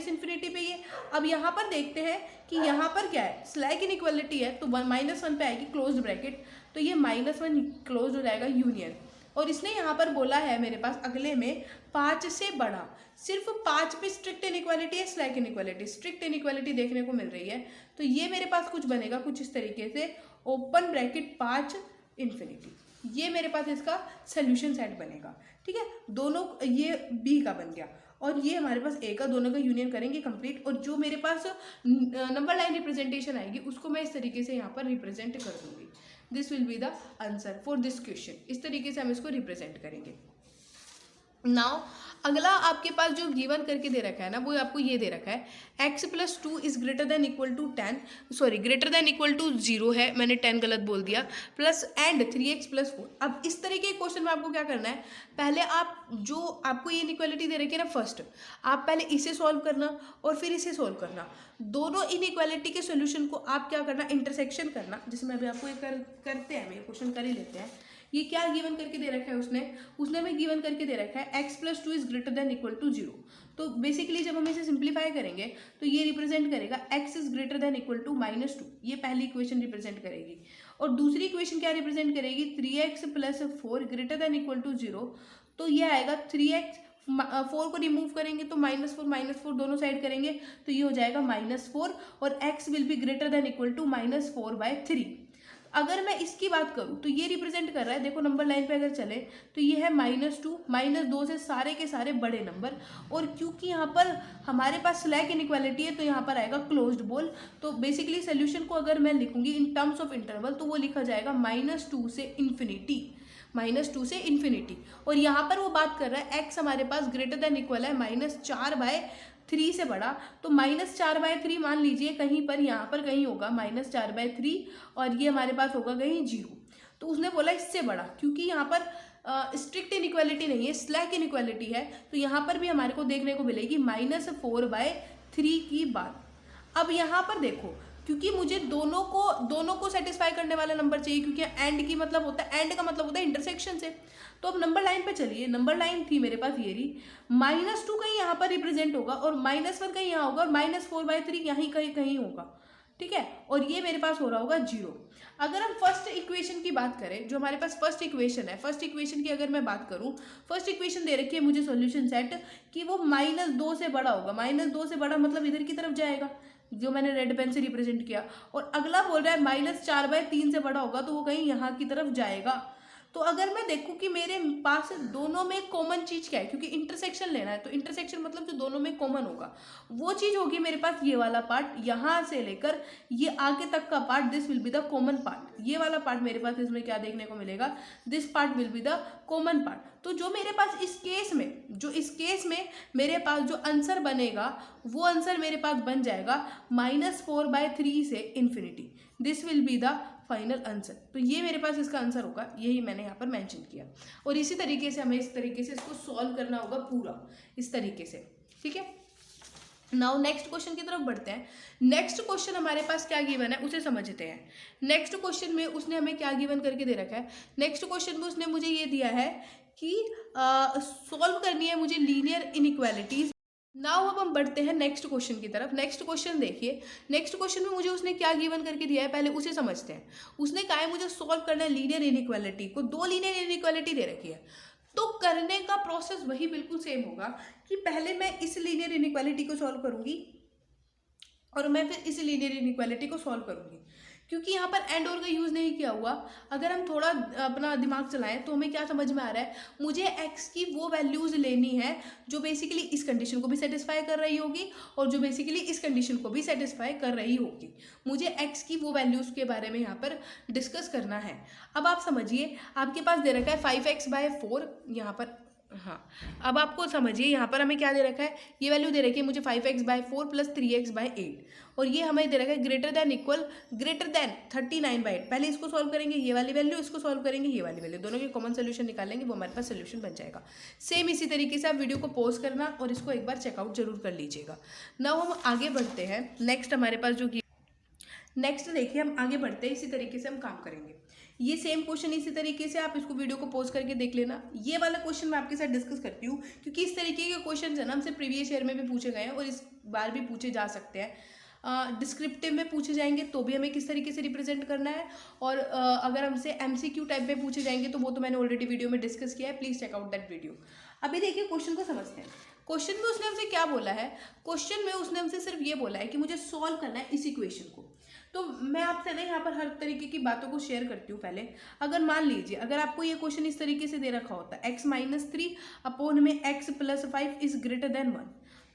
-इन्फिनिटी पे ये। अब यहाँ पर देखते हैं कि यहाँ पर क्या है, स्लैक इनइक्वालिटी है, तो -1 पे आएगी क्लोज ब्रैकेट, तो ये -1 क्लोज हो जाएगा यूनियन। और इसने यहाँ पर बोला है मेरे पास अगले में 5 से बड़ा, सिर्फ 5 पे स्ट्रिक्ट इनइक्वालिटी है, स्लैक इनइक्वालिटी, स्ट्रिक्ट इनइक्वालिटी देखने को मिल रही है, तो ये मेरे पास कुछ बनेगा कुछ इस तरीके से, ओपन ब्रैकेट 5 इन्फिनिटी, ये मेरे पास इसका सोल्यूशन सेट बनेगा। ठीक है, दोनों ये बी का बन गया और ये हमारे पास ए का, दोनों का यूनियन करेंगे कंप्लीट, और जो मेरे पास नंबर लाइन रिप्रेजेंटेशन आएगी उसको मैं इस तरीके से यहाँ पर रिप्रेजेंट कर दूंगी। This will be the answer for this question, इस तरीके से हम इसको रिप्रेजेंट करेंगे। नाउ अगला आपके पास जो गिवन करके दे रखा है ना, वो आपको ये दे रखा है x+2 is greater than equal to 10, sorry greater than equal to 0 है, मैंने 10 गलत बोल दिया, प्लस एंड 3x+4। अब इस तरीके के क्वेश्चन में आपको क्या करना है, पहले आप जो आपको ये इनइक्वालिटी दे रखी है ना, फर्स्ट आप पहले इसे सॉल्व करना और फिर इसे सॉल्व करना, दोनों इनइक्वालिटी के सोल्यूशन को आप क्या करना, इंटरसेक्शन करना, जिसमें अभी आपको ये करते हैं, हम ये क्वेश्चन कर ही लेते हैं। ये क्या गिवन करके दे रखा है उसने हमें गिवन करके दे रखा है x+2 is greater than equal to 0। तो बेसिकली जब हम इसे सिंप्लीफाई करेंगे तो ये रिप्रेजेंट करेगा x is greater than equal to -2, ये पहली इक्वेशन रिप्रेजेंट करेगी। और दूसरी इक्वेशन क्या रिप्रेजेंट करेगी, 3x+4 greater than equal to 0, तो ये आएगा 3x, 4 को रिमूव करेंगे तो -4 दोनों साइड करेंगे तो ये हो जाएगा -4, और x will be greater than equal to -4/3। अगर मैं इसकी बात करूं तो ये रिप्रेजेंट कर रहा है, देखो नंबर लाइन पे अगर चले तो ये है -2, -2 से सारे के सारे बड़े नंबर, और क्योंकि यहाँ पर हमारे पास स्लैक इनइक्वालिटी है तो यहाँ पर आएगा क्लोज्ड बोल। तो बेसिकली सोल्यूशन को अगर मैं लिखूंगी इन टर्म्स ऑफ इंटरवल तो वो लिखा जाएगा -2 से इन्फिनिटी, -2 से इन्फिनिटी। और यहाँ पर वो बात कर रहा है x हमारे पास ग्रेटर देन इक्वल है -4/3 से बड़ा, तो -4/3 मान लीजिए कहीं पर यहाँ पर कहीं होगा -4/3 और ये हमारे पास होगा कहीं 0, तो उसने बोला इससे बड़ा, क्योंकि यहाँ पर स्ट्रिक्ट इनइक्वालिटी नहीं है, स्लैक इनइक्वालिटी है, तो यहाँ पर भी हमारे को देखने को मिलेगी -4/3 की बात। अब यहाँ पर देखो, क्योंकि मुझे दोनों को सेटिस्फाई करने वाला नंबर चाहिए, क्योंकि एंड की मतलब होता है, एंड का मतलब होता है इंटरसेक्शन से। तो अब नंबर लाइन पे चलिए, नंबर लाइन थी मेरे पास ये रही, -2 कहीं यहाँ पर रिप्रेजेंट होगा और -1 कहीं यहाँ होगा और -4/3 यहीं कहीं होगा। ठीक है, और ये मेरे पास हो रहा होगा 0। अगर हम फर्स्ट इक्वेशन की बात करें, जो हमारे पास फर्स्ट इक्वेशन है, फर्स्ट इक्वेशन की अगर मैं बात करूं, फर्स्ट इक्वेशन दे रखी है मुझे सॉल्यूशन सेट कि वो -2 से बड़ा होगा, -2 से बड़ा मतलब इधर की तरफ जाएगा, जो मैंने रेड पेन से रिप्रेजेंट किया, और अगला बोल रहा है -4/3 से बड़ा होगा तो वो कहीं यहाँ की तरफ जाएगा। तो अगर मैं देखूं कि मेरे पास दोनों में कॉमन चीज क्या है, क्योंकि इंटरसेक्शन लेना है, तो इंटरसेक्शन मतलब जो दोनों में कॉमन होगा वो चीज होगी मेरे पास ये वाला पार्ट, यहाँ से लेकर ये आगे तक का part, this will be the common part. ये वाला पार्ट मेरे पास इसमें क्या देखने को मिलेगा, this part will be the common part. तो जो मेरे पास इस केस में मेरे पास जो आंसर बनेगा वो आंसर मेरे पास बन जाएगा -4/3 से infinity, this will be the final answer. तो ये मेरे पास इसका आंसर होगा, यही मैंने यहाँ पर मेंशन किया। और इसी तरीके से हमें इस तरीके से इसको सॉल्व करना होगा पूरा इस तरीके से। ठीक है, नाउ नेक्स्ट क्वेश्चन की तरफ बढ़ते हैं। नेक्स्ट क्वेश्चन हमारे पास क्या गिवन है उसे समझते हैं। नेक्स्ट क्वेश्चन में उसने हमें क्या गिवन करके दे रखा है, नेक्स्ट क्वेश्चन में उसने मुझे ये दिया है कि सॉल्व करनी है मुझे लीनियर इनइक्वालिटीज। नाउ अब हम बढ़ते हैं नेक्स्ट क्वेश्चन की तरफ। नेक्स्ट क्वेश्चन देखिए, नेक्स्ट क्वेश्चन में मुझे उसने क्या गिवन करके दिया है पहले उसे समझते हैं। उसने कहा है मुझे सॉल्व करना है लीनियर इनइक्वालिटी को, 2 लीनियर इनइक्वालिटी दे रखी है, तो करने का प्रोसेस वही बिल्कुल सेम होगा कि पहले मैं इस लीनियर इनइक्वालिटी को सॉल्व करूंगी और मैं फिर इस लीनियर इनइक्वालिटी को सॉल्व करूंगी, क्योंकि यहाँ पर एंड और का यूज़ नहीं किया हुआ। अगर हम थोड़ा अपना दिमाग चलाएं तो हमें क्या समझ में आ रहा है, मुझे x की वो वैल्यूज़ लेनी है जो बेसिकली इस कंडीशन को भी सेटिस्फाई कर रही होगी और जो बेसिकली इस कंडीशन को भी सेटिस्फाई कर रही होगी। मुझे x की वो वैल्यूज़ के बारे में यहाँ पर डिस्कस करना है। अब आप समझिए, आपके पास दे रखा है 5x/4, यहाँ पर हाँ, अब आपको समझिए यहाँ पर हमें क्या दे रखा है, ये वैल्यू दे रखी है मुझे 5x/4 प्लस 3x/8 और ये हमें दे रखा है ग्रेटर देन 39/8। पहले इसको सॉल्व करेंगे, ये वाली वैल्यू, इसको सॉल्व करेंगे, ये वाली वैल्यू, दोनों के कॉमन सोल्यूशन निकालेंगे, वो हमारे पास सोल्यूशन बन जाएगा। सेम इसी तरीके से आप वीडियो को पॉज करना और इसको एक बार चेकआउट जरूर कर लीजिएगा। नाउ हम आगे बढ़ते हैं। नेक्स्ट हमारे पास जो नेक्स्ट देखिए, हम आगे बढ़ते हैं, इसी तरीके से हम काम करेंगे। ये सेम क्वेश्चन इसी तरीके से आप इसको वीडियो को पॉज करके देख लेना। ये वाला क्वेश्चन मैं आपके साथ डिस्कस करती हूँ क्योंकि इस तरीके के क्वेश्चन है ना हमसे प्रीवियस ईयर में भी पूछे गए हैं और इस बार भी पूछे जा सकते हैं। डिस्क्रिप्टिव में पूछे जाएंगे तो भी हमें किस तरीके से रिप्रेजेंट करना है, और अगर हमसे MCQ टाइप में पूछे जाएंगे तो वो तो मैंने ऑलरेडी वीडियो में डिस्कस किया है, please check out that video. अभी देखिए क्वेश्चन को समझते हैं। क्वेश्चन में उसने हमसे क्या बोला है, क्वेश्चन में उसने हमसे सिर्फ ये बोला है कि मुझे सॉल्व करना है इस इक्वेशन को। तो मैं आपसे ना यहाँ पर हर तरीके की बातों को शेयर करती हूँ। पहले अगर मान लीजिए अगर आपको ये क्वेश्चन इस तरीके से दे रखा होता है x-3/x+5 इज ग्रेटर देन 1,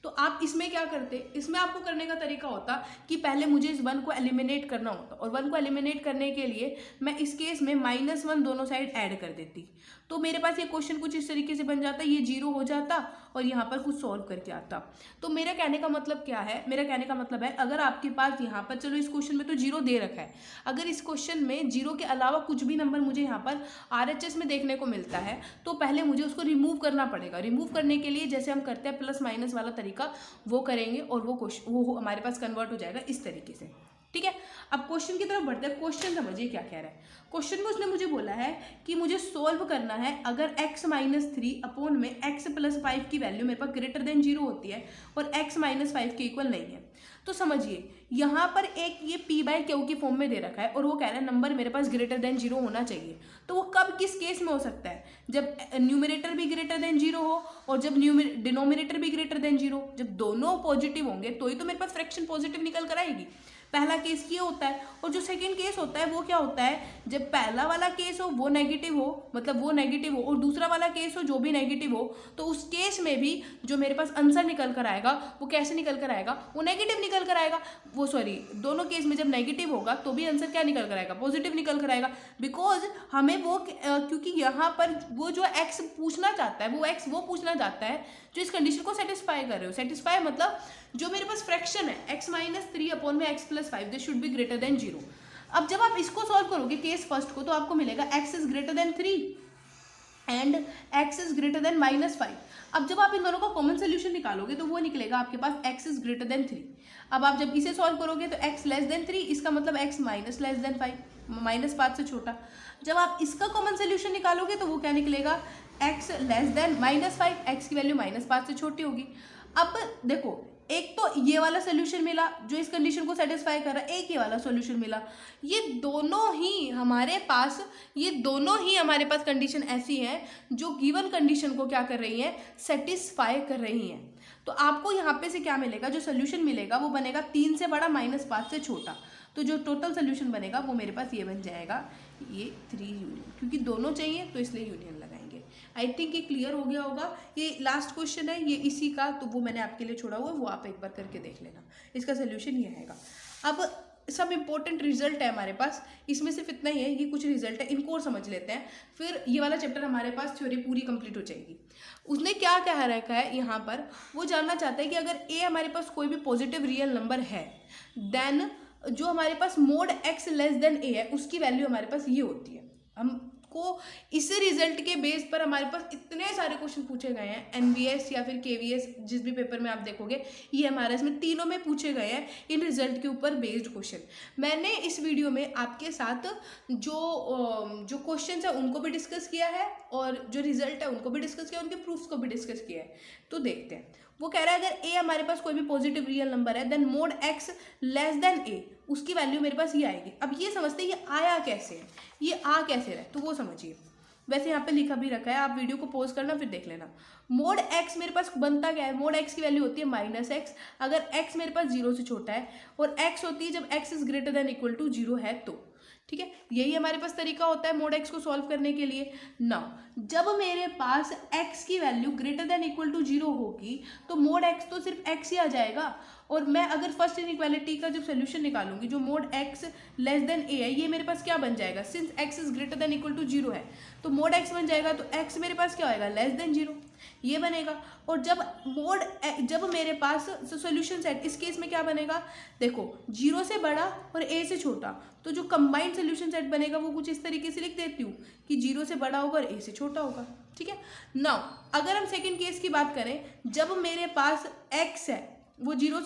तो आप इसमें क्या करते, इसमें आपको करने का तरीका होता कि पहले मुझे इस 1 को एलिमिनेट करना होता, और 1 को एलिमिनेट करने के लिए मैं इस केस में -1 दोनों साइड ऐड कर देती, तो मेरे पास ये क्वेश्चन कुछ इस तरीके से बन जाता, ये 0 हो जाता और यहाँ पर कुछ सॉल्व करके आता। तो मेरा कहने का मतलब क्या है, मेरा कहने का मतलब है अगर आपके पास यहाँ पर, चलो इस क्वेश्चन में तो 0 दे रखा है, अगर इस क्वेश्चन में 0 के अलावा कुछ भी नंबर मुझे यहाँ पर RHS में देखने को मिलता है तो पहले मुझे उसको रिमूव करना पड़ेगा। रिमूव करने के लिए जैसे हम करते हैं प्लस माइनस वाला तरीका वो करेंगे और वो हमारे पास कन्वर्ट हो जाएगा इस तरीके से। ठीक है, अब क्वेश्चन की तरफ बढ़ते हैं। क्वेश्चन समझिए क्या कह रहा है। क्वेश्चन में उसने मुझे बोला है कि मुझे सोल्व करना है अगर x-3/x+5 की वैल्यू मेरे पास ग्रेटर देन 0 होती है और x-5 के इक्वल नहीं है। तो समझिए यहाँ पर एक ये p/q की फॉर्म में दे रखा है और वो कह रहा है नंबर मेरे पास ग्रेटर देन 0 होना चाहिए। तो वो कब किस केस में हो सकता है, जब न्यूमरेटर भी ग्रेटर देन 0 हो और जब डिनोमिनेटर भी ग्रेटर देन 0। जब दोनों पॉजिटिव होंगे तो ही तो मेरे पास फ्रैक्शन पॉजिटिव निकल कर आएगी। पहला केस ये होता है, और जो सेकंड केस होता है वो क्या होता है, जब पहला वाला केस हो वो नेगेटिव हो, मतलब वो नेगेटिव हो, और दूसरा वाला केस हो जो भी नेगेटिव हो, तो उस केस में भी जो मेरे पास आंसर निकल कर आएगा वो कैसे निकल कर आएगा, वो नेगेटिव निकल कर आएगा। वो सॉरी, दोनों केस में जब नेगेटिव होगा तो भी आंसर क्या निकल कर आएगा, पॉजिटिव निकल कर आएगा। बिकॉज हमें वो क्योंकि यहाँ पर वो जो एक्स पूछना चाहता है, वो एक्स वो पूछना चाहता है जो इस कंडीशन को सेटिस्फाई कर रहे हो। सेटिस्फाई मतलब जो मेरे पास फ्रैक्शन है x-3/x+5 this should be greater then 0। अब जब आप इसको सॉल्व करोगे केस फर्स्ट को तो आपको मिलेगा x is greater then 3 and x is greater than -5। अब जब आप इन दोनों का कॉमन सोल्यूशन निकालोगे तो वो निकलेगा आपके पास x इज ग्रेटर देन 3। अब आप जब इसे सॉल्व करोगे तो x लेस देन 3, इसका मतलब x माइनस लेस देन 5, -5 से छोटा। जब आप इसका कॉमन सोल्यूशन निकालोगे तो वो क्या निकलेगा, x लेस देन -5, x की वैल्यू -5 से छोटी होगी। अब देखो, एक तो ये वाला सोल्यूशन मिला जो इस कंडीशन को सेटिस्फाई कर रहा है, एक ये वाला सोल्यूशन मिला। ये दोनों ही हमारे पास कंडीशन ऐसी है जो गिवन कंडीशन को क्या कर रही है, सेटिस्फाई कर रही हैं। तो आपको यहाँ पे से क्या मिलेगा, जो सोल्यूशन मिलेगा वो बनेगा 3 से बड़ा -5 से छोटा। तो जो टोटल सोल्यूशन बनेगा वो मेरे पास ये बन जाएगा, ये 3 यूनियन, क्योंकि दोनों चाहिए तो इसलिए यूनियन लगाएंगे। आई थिंक ये क्लियर हो गया होगा। ये लास्ट क्वेश्चन है ये इसी का, तो वो मैंने आपके लिए छोड़ा हुआ है, वो आप एक बार करके देख लेना। इसका सोल्यूशन ये आएगा। अब सब इंपॉर्टेंट रिजल्ट है हमारे पास, इसमें सिर्फ इतना ही है, ये कुछ रिजल्ट है, इनको और समझ लेते हैं, फिर ये वाला चैप्टर हमारे पास थ्योरी पूरी कंप्लीट हो जाएगी। उसने क्या कह रखा है यहाँ पर, वो जानना चाहता है कि अगर ए हमारे पास कोई भी पॉजिटिव रियल नंबर है देन जो हमारे पास mod x less than a है उसकी वैल्यू हमारे पास ये होती है। हमको इस रिजल्ट के बेस पर हमारे पास इतने सारे क्वेश्चन पूछे गए हैं, NBS या फिर KVS जिस भी पेपर में आप देखोगे, ये हमारे इसमें तीनों में पूछे गए हैं इन रिजल्ट के ऊपर बेस्ड क्वेश्चन। मैंने इस वीडियो में आपके साथ जो क्वेश्चन है उनको भी डिस्कस किया है और जो रिजल्ट है उनको भी डिस्कस किया, उनके प्रूफ्स को भी डिस्कस किया है। तो देखते हैं, वो कह रहा है अगर a हमारे पास कोई भी पॉजिटिव रियल नंबर है then mod x less than a उसकी वैल्यू मेरे पास ये आएगी। अब ये समझते हैं ये आया कैसे है, ये आ कैसे रहा है, तो वो समझिए। वैसे यहाँ पे लिखा भी रखा है, आप वीडियो को पॉज करना फिर देख लेना। मोड x मेरे पास बनता क्या है, मोड x की वैल्यू होती है -x अगर x मेरे पास 0 से छोटा है, और x होती है जब x is greater than equal to 0 है तो। ठीक है, यही हमारे पास तरीका होता है मोड x को सॉल्व करने के लिए। नाउ जब मेरे पास x की value greater than equal to 0 होगी तो मोड x तो सिर्फ x ही आ जाएगा, और मैं अगर फर्स्ट इनइक्वालिटी का जब सोल्यूशन निकालूंगी जो mod x less than a है, ये मेरे पास क्या बन जाएगा, since x is greater than equal to 0 है तो मोड x बन जाएगा, तो x मेरे पास क्या होएगा, लेस देन 0। ये बनेगा। और जब मेरे पास सॉल्यूशन सेट, इस केस में क्या बनेगा, देखो 0 से बड़ा और a से छोटा, तो जो कंबाइंड सॉल्यूशन सेट बनेगा वो कुछ इस तरीके से लिख देती हूँ कि 0 से बड़ा होगा और a से छोटा होगा। ठीक है। नाउ अगर हम सेकंड केस की बात करें, जब मेरे पास x है वो 0 से